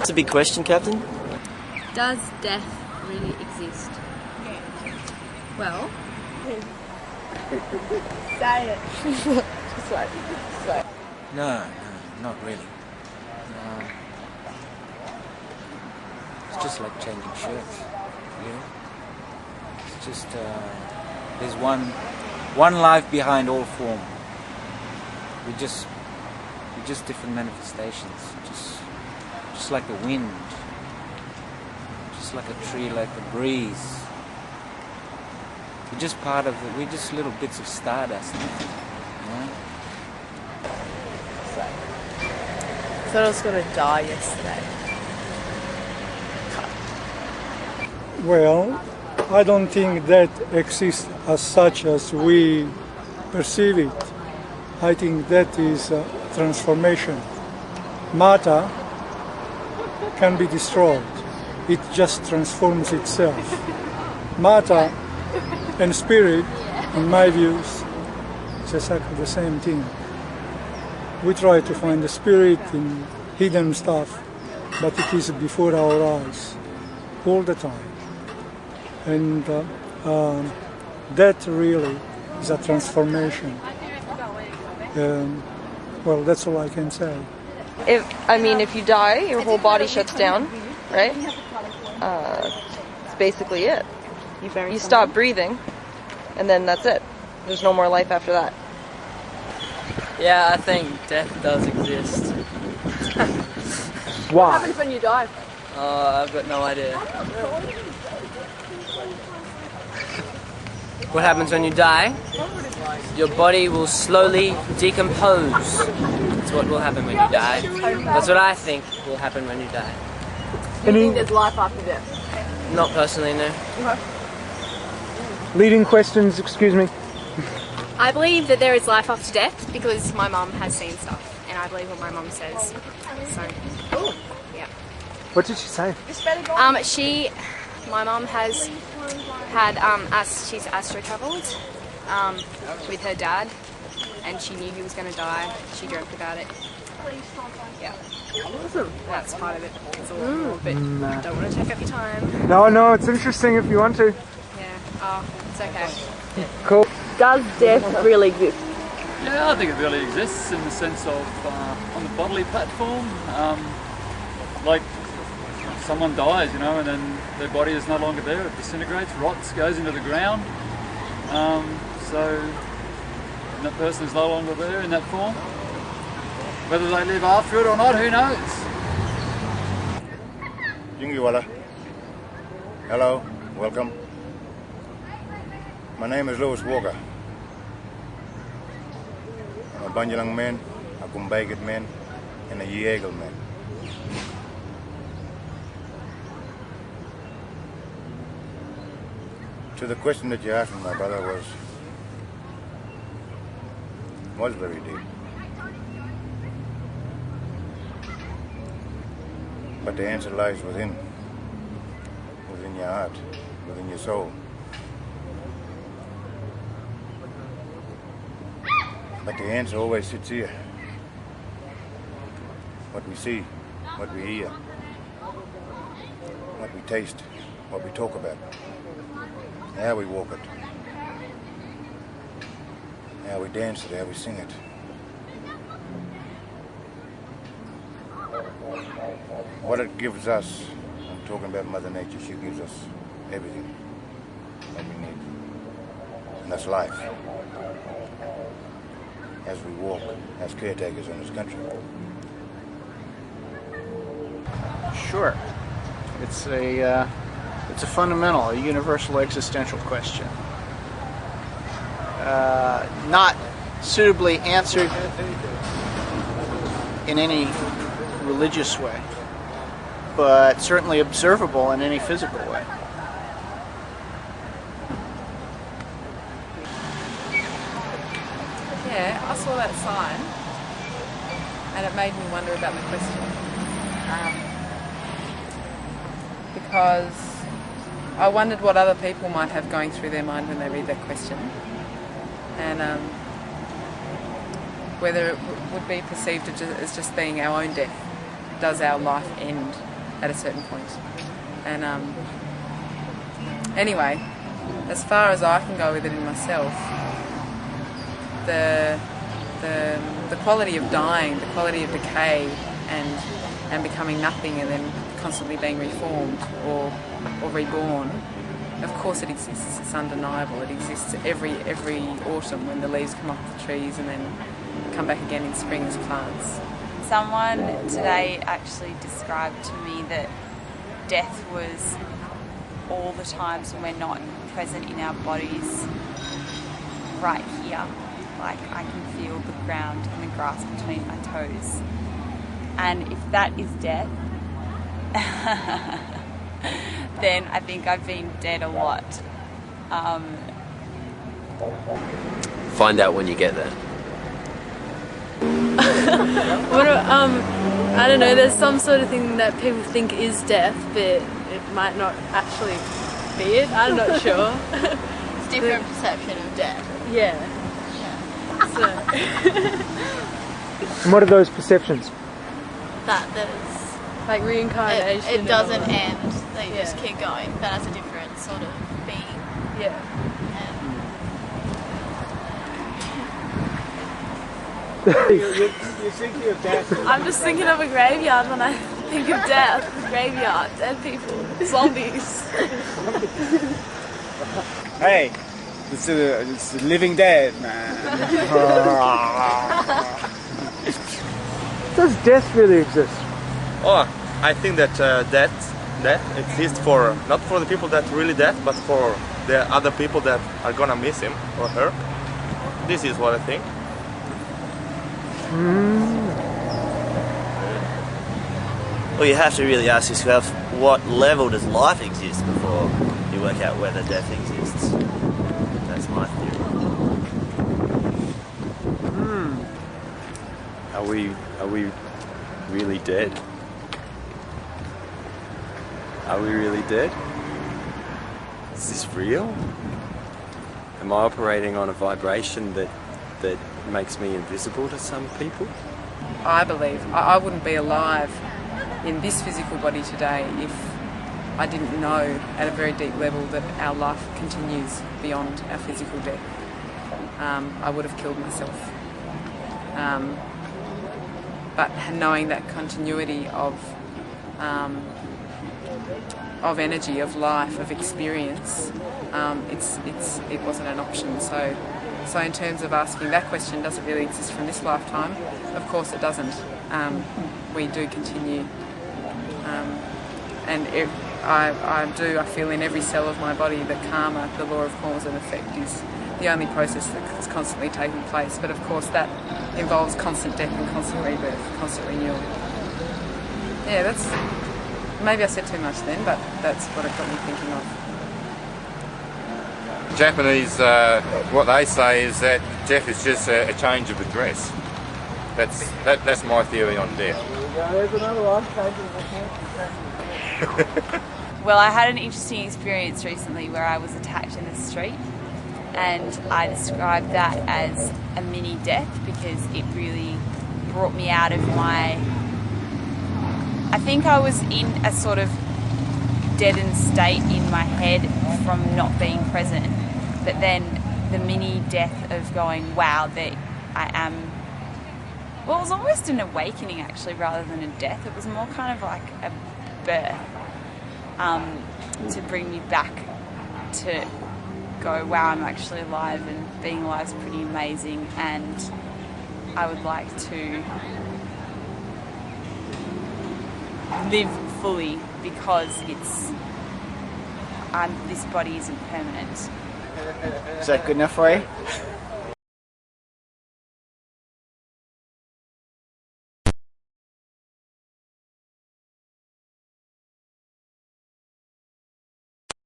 That's a big question, Captain. Does death really exist? Well... Say it. Just like, say it. No, not really. It's just like changing shirts, you know? It's just, there's one life behind all form. We're just different manifestations, just like the wind, just like a tree, like the breeze. We're just part of it. We're just little bits of stardust, you know? I thought I was going to die yesterday. Well, I don't think that exists as such as we perceive it. I think that is a transformation. Matter can be destroyed. It just transforms itself. Matter and spirit, in my views, is exactly the same thing. We try to find the spirit in hidden stuff, but it is before our eyes all the time. And that really is a transformation. Well, that's all I can say. If you die, your whole body shuts down, right? That's basically it. You stop breathing, and then that's it. There's no more life after that. Yeah, I think death does exist. Why? What happens when you die? I've got no idea. What happens when you die? Your body will slowly decompose. That's what will happen when you die. That's what I think will happen when you die. Do you think there's life after death? Not personally, no. Okay. Leading questions, excuse me. I believe that there is life after death because my mum has seen stuff, and I believe what my mum says. So, yeah. What did she say? My mum has had she's astro travelled with her dad, and she knew he was going to die. She dreamt about it. Yeah. Awesome. That's part of it. It's a lot more, but I don't want to take up your time. No, it's interesting if you want to. Yeah. It's okay. Cool. Does death really exist? Yeah, I think it really exists in the sense of on the bodily platform, like someone dies, you know, and then their body is no longer there, it disintegrates, rots, goes into the ground, so that person is no longer there in that form. Whether they live after it or not, who knows? Jingiwala. Hello, welcome. My name is Lewis Walker. I'm a Banjalang man, a Kumbaigit man, and a Yeagle man. So the question that you asked me, my brother, was very deep. But the answer lies within your heart, within your soul. But the answer always sits here. What we see, what we hear, what we taste, what we talk about, how we walk it, how we dance it, how we sing it. What it gives us, I'm talking about Mother Nature, she gives us everything that we need. And that's life. As we walk as caretakers in this country. Sure. It's a fundamental, a universal existential question. Not suitably answered in any religious way, but certainly observable in any physical way. Yeah, I saw that sign and it made me wonder about the question. Because I wondered what other people might have going through their mind when they read that question, and whether it would be perceived as just being our own death. Does our life end at a certain point. And anyway, as far as I can go with it in myself, the quality of dying, the quality of decay, and becoming nothing, and then constantly being reformed or reborn. Of course, it exists. It's undeniable. It exists every autumn when the leaves come off the trees and then come back again in spring as plants. Someone today actually described to me that death was all the times when we're not present in our bodies right here. Like I can feel the ground and the grass between my toes. And if that is death, then I think I've been dead a lot. Find out when you get there. I don't know, there's some sort of thing that people think is death, but it might not actually be it. I'm not sure. It's different perception of death. Yeah. So. And what are those perceptions? That there's like reincarnation. It doesn't end. That you just keep going. That has a different sort of being. Yeah. You're thinking of death. I'm just thinking of a graveyard when I think of death. Graveyard, dead people, zombies. Hey, it's the living dead, man. Does death really exist? Oh, I think that death exists for not for the people that really dead, but for the other people that are gonna miss him or her. This is what I think. Well, you have to really ask yourself, what level does life exist before you work out whether death exists? That's my theory. Are we really dead? Are we really dead? Is this real? Am I operating on a vibration that makes me invisible to some people? I believe I wouldn't be alive in this physical body today if I didn't know at a very deep level that our life continues beyond our physical death. I would have killed myself. But knowing that continuity of energy, of life, of experience, it wasn't an option. So in terms of asking that question, does it really exist from this lifetime? Of course it doesn't. We do continue. And I feel in every cell of my body that karma, the law of cause and effect, is the only process that's constantly taking place. But of course that involves constant death and constant rebirth, constant renewal. Yeah, maybe I said too much then, but that's what it got me thinking of. Japanese, what they say is that death is just a change of address. That's my theory on death. There's another one. Well, I had an interesting experience recently where I was attacked in the street, and I described that as a mini death because it really brought me out of my... I think I was in a sort of deadened state in my head from not being present, but then the mini death of going, wow, that I am... Well, it was almost an awakening actually rather than a death. It was more kind of like a birth to bring me back to go, wow, I'm actually alive and being alive is pretty amazing, and I would like to live fully because this body isn't permanent. Is that good enough for you?